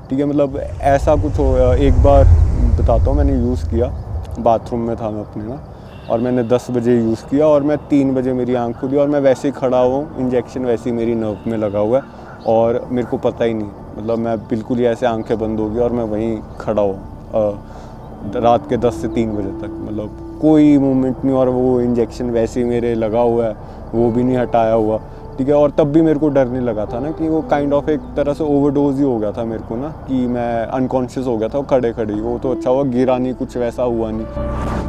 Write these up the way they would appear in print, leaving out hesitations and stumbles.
ठीक है। मतलब ऐसा कुछ हो, एक बार बताता हूँ, मैंने यूज़ किया, बाथरूम में था मैं अपने ना, और मैंने 10 बजे यूज़ किया और मैं 3 बजे मेरी आँख खुली और मैं वैसे ही खड़ा हूँ, इंजेक्शन वैसे ही मेरी नर्व में लगा हुआ है और मेरे को पता ही नहीं, मतलब मैं बिल्कुल ही ऐसे आंखें बंद हो गई और मैं वहीं खड़ा हूँ रात के 10 से 3 बजे तक, मतलब कोई मूवमेंट नहीं, और वो इंजेक्शन वैसे ही मेरे लगा हुआ है, वो भी नहीं हटाया हुआ, ठीक है। और तब भी मेरे को डर नहीं लगा था ना, कि वो काइंड ऑफ एक तरह से ओवरडोज ही हो गया था मेरे को ना, कि मैं अनकॉन्शियस हो गया था खड़े खड़े ही। वो तो अच्छा हुआ गिरा नहीं, कुछ वैसा हुआ नहीं।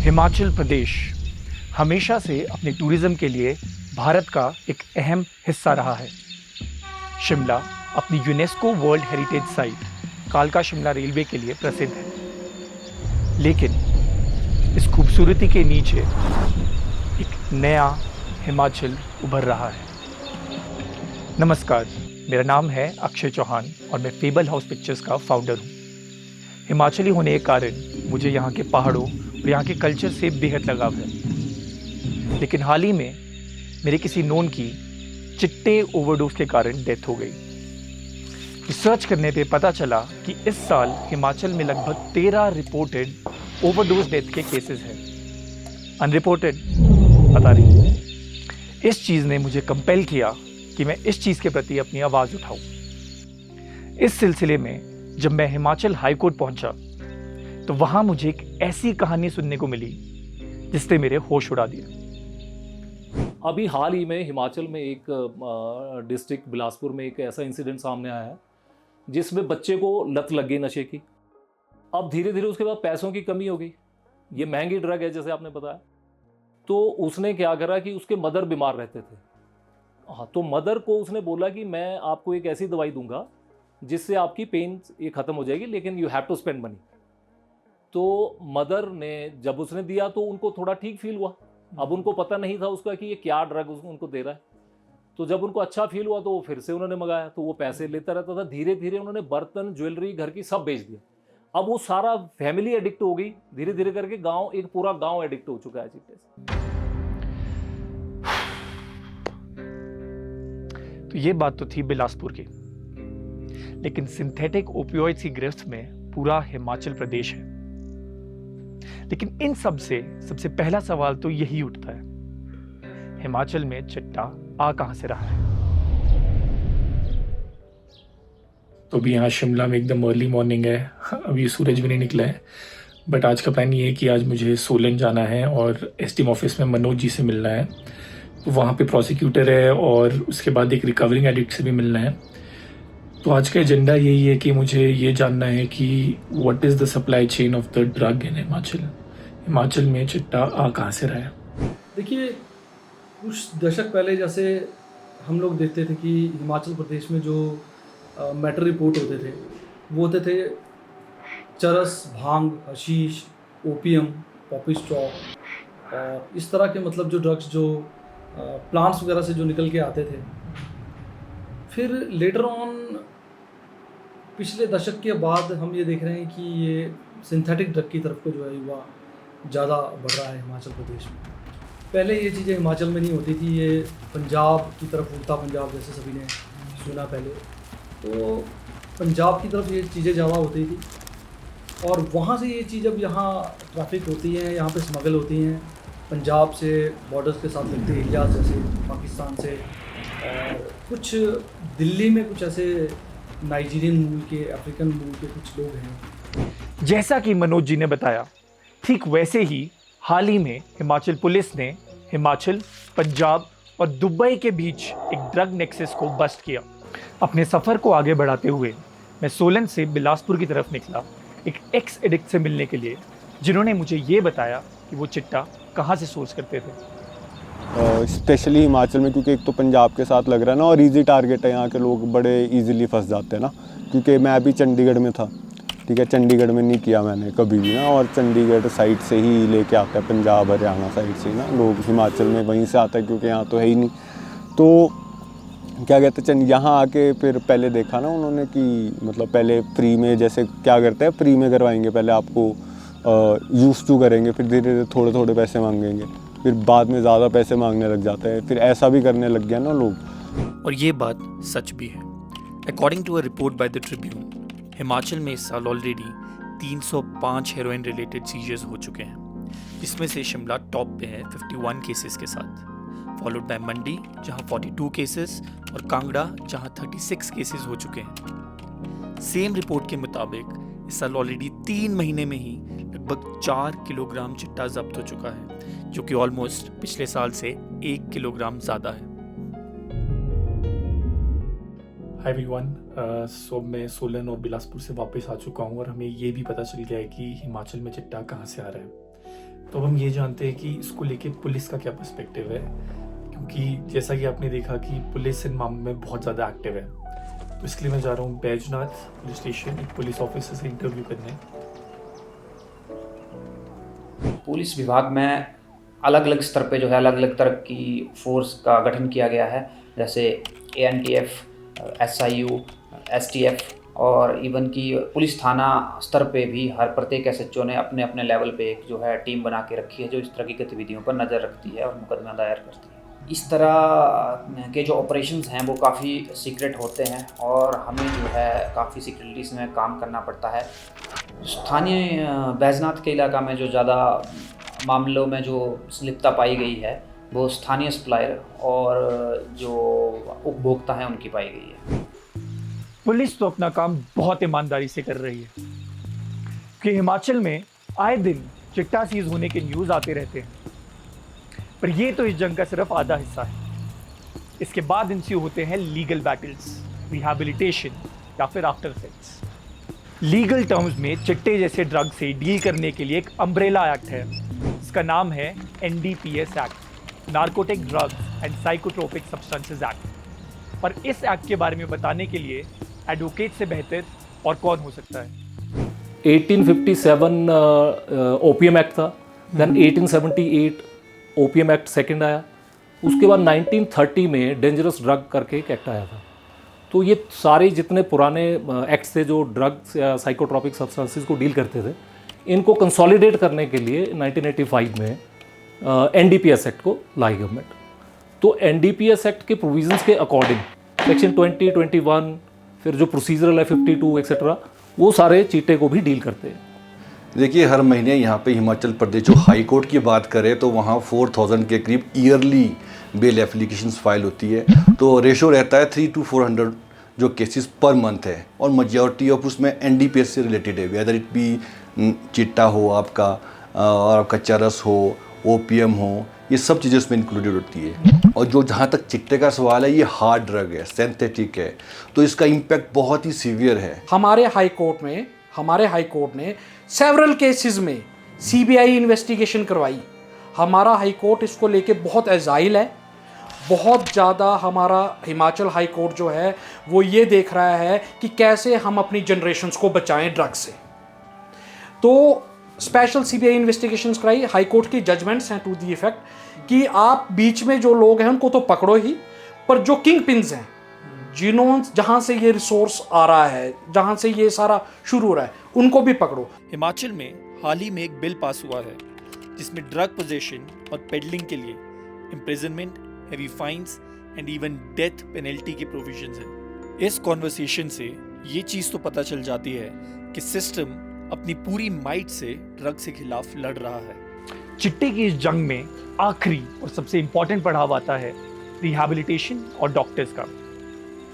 हिमाचल प्रदेश हमेशा से अपने टूरिज्म के लिए भारत का एक अहम हिस्सा रहा है। शिमला अपनी यूनेस्को वर्ल्ड हेरिटेज साइट कालका शिमला रेलवे के लिए प्रसिद्ध है, लेकिन इस खूबसूरती के नीचे एक नया हिमाचल उभर रहा है। नमस्कार, मेरा नाम है अक्षय चौहान और मैं फेबल हाउस पिक्चर्स का फाउंडर हूँ। हिमाचली होने के कारण मुझे यहाँ के पहाड़ों और यहाँ के कल्चर से बेहद लगाव है, लेकिन हाल ही में मेरे किसी नोन की चिट्टे ओवरडोज के कारण डेथ हो गई। रिसर्च करने पे पता चला कि इस साल हिमाचल में लगभग 13 रिपोर्टेड ओवरडोज डेथ के केसेस हैं। अनरिपोर्टेड पता नहीं। इस चीज़ ने मुझे कंपेल किया कि मैं इस चीज़ के प्रति अपनी आवाज़ उठाऊं। इस सिलसिले में जब मैं हिमाचल हाई कोर्ट पहुंचा तो वहां मुझे एक ऐसी कहानी सुनने को मिली जिसने मेरे होश उड़ा दिए। अभी हाल ही में हिमाचल में एक डिस्ट्रिक्ट बिलासपुर में एक ऐसा इंसिडेंट सामने आया है जिसमें बच्चे को लत लग गई नशे की। अब धीरे धीरे उसके बाद पैसों की कमी हो गई, ये महंगी ड्रग है जैसे आपने बताया। तो उसने क्या करा कि उसके मदर बीमार रहते थे। हाँ, तो मदर को उसने बोला कि मैं आपको एक ऐसी दवाई दूंगा जिससे आपकी पेन ये ख़त्म हो जाएगी, लेकिन you have to spend money. तो मदर ने जब उसने दिया तो उनको थोड़ा ठीक फील हुआ। अब उनको पता नहीं था उसका कि ये क्या ड्रग उनको दे रहा है। तो जब उनको अच्छा फील हुआ तो वो फिर से उन्होंने मंगाया, तो वो पैसे लेता रहता था। धीरे धीरे उन्होंने बर्तन, ज्वेलरी, घर की सब बेच दिया। अब वो सारा फैमिली एडिक्ट हो गई। धीरे धीरे करके गांव, एक पूरा गांव एडिक्ट हो चुका है चिट्टे से। तो ये बात तो थी बिलासपुर की, लेकिन सिंथेटिक ओपियोइड्स की गिरफ्त में पूरा हिमाचल प्रदेश है। लेकिन इन सब से सबसे पहला सवाल तो यही उठता है, हिमाचल में चिट्टा आ कहां से रहा है। तो अभी यहाँ शिमला में एकदम अर्ली मॉर्निंग है, अभी सूरज भी नहीं निकला है। बट आज का प्लान ये है कि आज मुझे सोलन जाना है और एसटीएम ऑफिस में मनोज जी से मिलना है। तो वहाँ पे प्रोसिक्यूटर है और उसके बाद एक रिकवरिंग एडिक्ट से भी मिलना है। तो आज का एजेंडा यही है कि मुझे ये जानना है कि what is the supply chain of the drug in Himachal में चिट्टा आ कहाँ से रहा है। देखिए, कुछ दशक पहले जैसे हम लोग देखते थे कि हिमाचल प्रदेश में जो मैटर रिपोर्ट होते थे वो होते थे चरस, भांग, हशीश, ओपियम, पॉपी स्ट्रॉ और इस तरह के मतलब जो ड्रग्स जो प्लांट्स वगैरह से जो निकल के आते थे। फिर लेटर ऑन पिछले दशक के बाद हम ये देख रहे हैं कि ये सिंथेटिक ड्रग की तरफ को जो है युवा ज़्यादा बढ़ रहा है हिमाचल प्रदेश में। पहले ये चीज़ें हिमाचल में नहीं होती थी, ये पंजाब की तरफ, उड़ता पंजाब जैसे सभी ने सुना पहले, तो पंजाब की तरफ ये चीज़ें ज़्यादा होती थी और वहाँ से ये चीज़ अब यहाँ ट्रैफिक होती है, यहाँ पे स्मगल होती हैं पंजाब से, बॉर्डर्स के साथ लगते एरियाज जैसे पाकिस्तान से, और कुछ दिल्ली में कुछ ऐसे नाइजीरियन मूल के, अफ्रीकन मूल के कुछ लोग हैं। जैसा कि मनोज जी ने बताया, ठीक वैसे ही हाल ही में हिमाचल पुलिस ने हिमाचल, पंजाब और दुबई के बीच एक ड्रग नेक्सस को बस्ट किया। अपने सफ़र को आगे बढ़ाते हुए मैं सोलन से बिलासपुर की तरफ निकला एक एक्स एडिक्ट से मिलने के लिए, जिन्होंने मुझे ये बताया कि वो चिट्टा कहाँ से सोर्स करते थे। स्पेशली हिमाचल में, क्योंकि एक तो पंजाब के साथ लग रहा है ना, और इजी टारगेट है, यहाँ के लोग बड़े इजीली फंस जाते हैं ना। क्योंकि मैं अभी चंडीगढ़ में था, ठीक है, चंडीगढ़ में नहीं किया मैंने कभी भी ना, और चंडीगढ़ साइड से ही लेके आता है, पंजाब हरियाणा साइड से ही ना लोग, हिमाचल में वहीं से आता है क्योंकि यहाँ तो है ही नहीं। तो क्या कहते हैं यहाँ आके फिर पहले देखा ना उन्होंने कि मतलब पहले फ्री में, जैसे क्या करते हैं फ्री में करवाएंगे, पहले आपको यूज़ टू करेंगे, फिर धीरे धीरे थोड़े थोड़े पैसे मांगेंगे, फिर बाद में ज़्यादा पैसे मांगने लग जाते हैं, फिर ऐसा भी करने लग गया ना लोग। और ये बात सच भी है। According to a report by the Tribune, Himachal में इस साल ऑलरेडी 305 हेरोइन रिलेटेड सीजर्स हो चुके हैं, जिसमें से शिमला टॉप पे है 51 केसेस के साथ, फॉलोड बाय मंडी जहां 42 केसेस और कांगड़ा जहां 36 केसेस हो चुके हैं। सेम रिपोर्ट के मुताबिक इस साल ऑलरेडी 3 महीने में ही लगभग 4 किलोग्राम चिट्टा जब्त हो चुका है, जो कि ऑलमोस्ट पिछले साल से 1 किलोग्राम ज़्यादा है। हाय एवरीवन, सो मैं सोलन और बिलासपुर से वापस आ चुका हूँ और हमें ये भी पता चल गया है कि हिमाचल में चिट्टा कहाँ से आ रहा है। तो हम ये जानते हैं कि इसको लेके पुलिस का क्या पर्सपेक्टिव है, क्योंकि जैसा कि आपने देखा कि पुलिस इन मामले में बहुत ज़्यादा एक्टिव है। तो इसके लिए मैं जा रहा हूँ बैजनाथ पुलिस स्टेशन एक पुलिस ऑफिसर से इंटरव्यू करने। पुलिस विभाग में अलग अलग स्तर पे जो है अलग अलग तरह की फोर्स का गठन किया गया है, जैसे ANTF, SIU, STF और इवन की पुलिस थाना स्तर पे भी हर प्रत्येक SHO ने अपने अपने लेवल पे एक जो है टीम बना के रखी है, जो इस तरह की गतिविधियों पर नज़र रखती है और मुकदमा दायर करती है। इस तरह के जो ऑपरेशंस हैं वो काफ़ी सीक्रेट होते हैं और हमें जो है काफ़ी सीक्रेटलीज में काम करना पड़ता है। स्थानीय बैजनाथ के इलाका में जो ज़्यादा मामलों में जो संलिप्तता पाई गई है वो स्थानीय सप्लायर और जो उपभोक्ता हैं उनकी पाई गई है। पुलिस तो अपना काम बहुत ईमानदारी से कर रही है कि हिमाचल में आए दिन चिट्टा सीज होने के न्यूज़ आते रहते हैं, पर ये तो इस जंग का सिर्फ आधा हिस्सा है। इसके बाद इनसे होते हैं लीगल बैटल्स, रिहैबिलिटेशन या फिर आफ्टर इफेक्ट्स। लीगल टर्म्स में चिट्टे जैसे ड्रग से डील करने के लिए एक अम्ब्रेला एक्ट है, इसका नाम है NDPS act, narcotic drugs and psychotropic substances act. पर इस एक्ट के बारे में बताने के लिए एडवोकेट से बेहतर और कौन हो सकता है। 1857 ओपीएम एक्ट था, देन 1878 ओपीएम एक्ट सेकंड आया, उसके बाद 1930 में डेंजरस ड्रग करके एक एक्ट आया था। तो ये सारे जितने पुराने एक्ट्स थे जो ड्रग्स या साइकोट्रोपिक सब्सटेंसेस को डील करते थे, इनको कंसोलिडेट करने के लिए 1985 में NDPS एक्ट को लाई गवर्नमेंट। तो NDPS एक्ट के प्रोविजंस के अकॉर्डिंग सेक्शन 20, 21, फिर जो प्रोसीजरल है 52 एक्सेट्रा, वो सारे चीटे को भी डील करते हैं। देखिए, हर महीने यहाँ पे हिमाचल प्रदेश जो हाई कोर्ट की बात करें तो वहाँ 4000 के करीब ईयरली बेल एप्लीकेशंस फाइल होती है। तो रेशो रहता है 3 to 400 जो केसेस पर मंथ है, और मेजॉरिटी ऑफ उसमें NDPS से रिलेटेड है, वेदर इट बी चिट्टा हो आपका और आपका चरस हो, ओपीएम हो, ये सब चीज़ें उसमें इंक्लूडेड होती है। और जो जहाँ तक चिट्टे का सवाल है, ये हार्ड ड्रग है, सिंथेटिक है, तो इसका इम्पैक्ट बहुत ही सीवियर है। हमारे हाई कोर्ट ने सेवरल केसेस में CBI इन्वेस्टिगेशन करवाई। हमारा हाई कोर्ट इसको लेके बहुत एजाइल है, बहुत ज़्यादा। हमारा हिमाचल हाई कोर्ट जो है वो ये देख रहा है कि कैसे हम अपनी जनरेशन्स को बचाएं ड्रग से। तो स्पेशल CBI इन्वेस्टिगेशंस कराई। हाई कोर्ट की जजमेंट्स हैं टू दी इफेक्ट कि आप बीच में जो लोग हैं उनको तो पकड़ो ही, पर जो किंग पिन्स हैं, जहाँ से ये रिसोर्स आ रहा है, जहाँ से ये सारा शुरू हो रहा है, उनको भी पकड़ो। हिमाचल में हाल ही में एक बिल पास हुआ है जिसमें ड्रग पोजेशन और पेडलिंग के लिए imprisonment, heavy fines and even death penalty के प्रोविजंस हैं। इस कॉन्वर्सेशन से ये चीज़ तो पता चल जाती है कि सिस्टम अपनी पूरी माइट से ड्रग के खिलाफ लड़ रहा है। चिट्टे की इस जंग में आखिरी और सबसे इम्पोर्टेंट पड़ाव आता है रिहैबिलिटेशन और डॉक्टर्स का।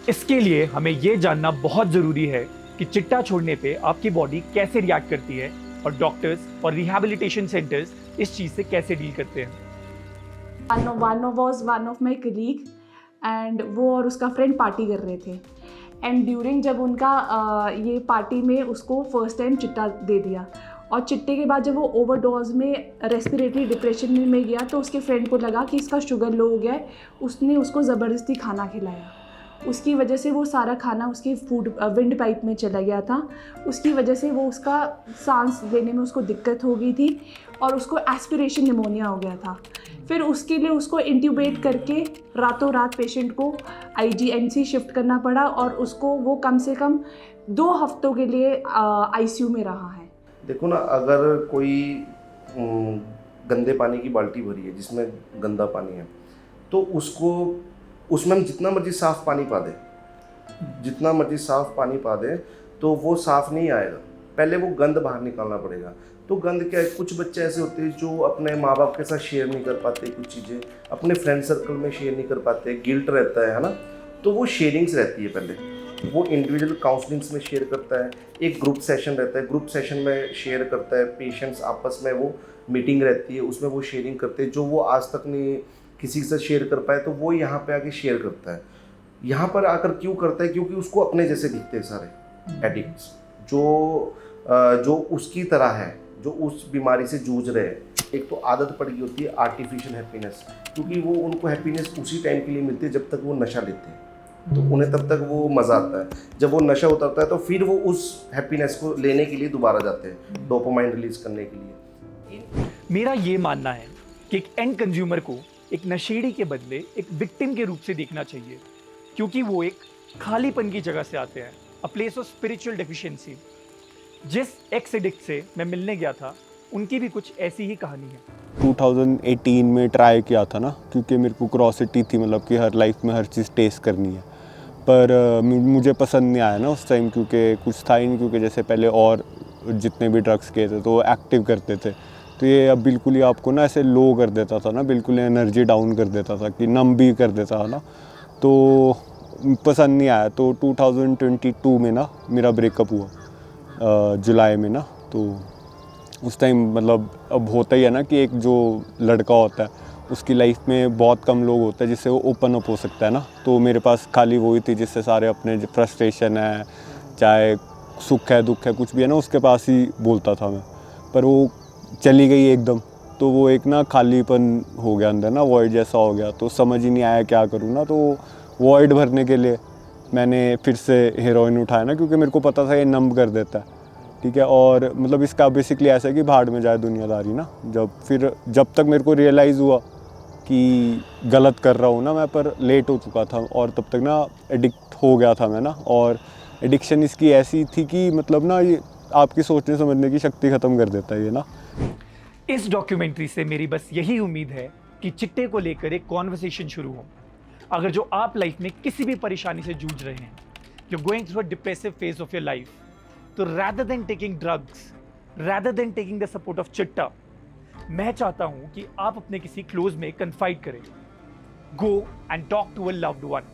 इसके लिए हमें ये जानना बहुत ज़रूरी है कि चिट्टा छोड़ने पे आपकी बॉडी कैसे रिएक्ट करती है और डॉक्टर्स और रिहैबिलिटेशन सेंटर्स इस चीज़ से कैसे डील करते हैं। One of my colleague and वो और उसका फ्रेंड पार्टी कर रहे थे, एंड ड्यूरिंग जब उनका ये पार्टी में उसको फर्स्ट टाइम चिट्टा दे दिया, और चिट्टे के बाद जब वो ओवरडोज में रेस्पिरेटरी डिप्रेशन में गया तो उसके फ्रेंड को लगा कि इसका शुगर लो हो गया है, उसने उसको ज़बरदस्ती खाना खिलाया उसकी वजह से वो सारा खाना उसकी विंड पाइप में चला गया था। उसकी वजह से वो उसका सांस लेने में उसको दिक्कत हो गई थी और उसको एस्पिरेशन निमोनिया हो गया था। फिर उसके लिए उसको इंट्यूबेट करके रातों रात पेशेंट को IGNC शिफ्ट करना पड़ा और उसको वो कम से कम 2 हफ्तों के लिए ICU में रहा है। देखो ना, अगर कोई गंदे पानी की बाल्टी भरी है जिसमें गंदा पानी है, तो उसको उसमें हम जितना मर्जी साफ़ पानी पा दें तो वो साफ़ नहीं आएगा। पहले वो गंद बाहर निकालना पड़ेगा। तो गंद क्या है, कुछ बच्चे ऐसे होते हैं जो अपने माँ बाप के साथ शेयर नहीं कर पाते, कुछ चीज़ें अपने फ्रेंड सर्कल में शेयर नहीं कर पाते, गिल्ट रहता है ना। तो वो शेयरिंग्स रहती है, पहले वो इंडिविजुअल काउंसलिंग्स में शेयर करता है, एक ग्रुप सेशन रहता है, ग्रुप सेशन में शेयर करता है, पेशेंट्स आपस में वो मीटिंग रहती है, उसमें वो शेयरिंग करते हैं। जो वो आज तक नहीं किसी से शेयर कर पाए तो वो यहाँ पे आके शेयर करता है। यहाँ पर आकर क्यों करता है? क्योंकि उसको अपने जैसे दिखते हैं सारे एडिक्ट्स जो उसकी तरह है, जो उस बीमारी से जूझ रहे हैं। एक तो आदत पड़ गई होती है आर्टिफिशियल हैप्पीनेस, क्योंकि वो उनको हैप्पीनेस उसी टाइम के लिए मिलती है जब तक वो नशा लेते हैं, तो उन्हें तब तक वो मज़ा आता है। जब वो नशा उतरता है तो फिर वो उस हैप्पीनेस को लेने के लिए दोबारा जाते हैं, डोपामाइन रिलीज करने के लिए। मेरा ये मानना है कि एक एंड कंज्यूमर को एक नशेड़ी के बदले एक विक्टिम के रूप से देखना चाहिए, क्योंकि वो एक खालीपन की जगह से आते हैं, a place of spiritual deficiency. जिस एक्स एडिक्ट से मैं मिलने गया था, उनकी भी कुछ ऐसी ही कहानी है। 2018 में ट्राई किया था ना, क्योंकि मेरे को क्यूरोसिटी थी, मतलब कि हर लाइफ में हर चीज़ टेस्ट करनी है। पर मुझे पसंद नहीं आया ना उस टाइम, क्योंकि कुछ था ही नहीं। क्योंकि जैसे पहले और जितने भी ड्रग्स किए थे तो वो एक्टिव करते थे, तो ये अब बिल्कुल ही आपको ना ऐसे लो कर देता था ना, बिल्कुल एनर्जी डाउन कर देता था, कि नम भी कर देता था ना, तो पसंद नहीं आया। तो 2022 में ना मेरा ब्रेकअप हुआ जुलाई में ना। तो उस टाइम मतलब अब होता ही है ना कि एक जो लड़का होता है उसकी लाइफ में बहुत कम लोग होते हैं जिससे वो ओपन अप हो सकता है ना। तो मेरे पास खाली वही थी जिससे सारे अपने फ्रस्ट्रेशन है, चाहे सुख है दुख है कुछ भी है ना, उसके पास ही बोलता था मैं। पर वो चली गई एकदम, तो वो एक ना खालीपन हो गया अंदर ना, वॉइड जैसा हो गया। तो समझ ही नहीं आया क्या करूँ ना। तो वॉइड भरने के लिए मैंने फिर से हेरोइन उठाया ना, क्योंकि मेरे को पता था ये नंब कर देता है, ठीक है। और मतलब इसका बेसिकली ऐसा है कि भाड़ में जाए दुनियादारी ना। जब तक मेरे को रियलाइज़ हुआ कि गलत कर रहा हूँ ना मैं, पर लेट हो चुका था, और तब तक ना एडिक्ट हो गया था मैं ना। और एडिक्शन इसकी ऐसी थी कि मतलब ना ये आपकी सोचने समझने की शक्ति ख़त्म कर देता है ये ना। इस डॉक्यूमेंट्री से मेरी बस यही उम्मीद है कि चिट्टे को लेकर एक कॉन्वर्सेशन शुरू हो। अगर जो आप लाइफ में किसी भी परेशानी से जूझ रहे हैं, you're going through a depressive phase of your life, तो rather than taking drugs, rather than taking the support of चिट्टा, मैं चाहता हूं कि आप अपने किसी क्लोज में कन्फाइड करें। Go and talk to a loved one.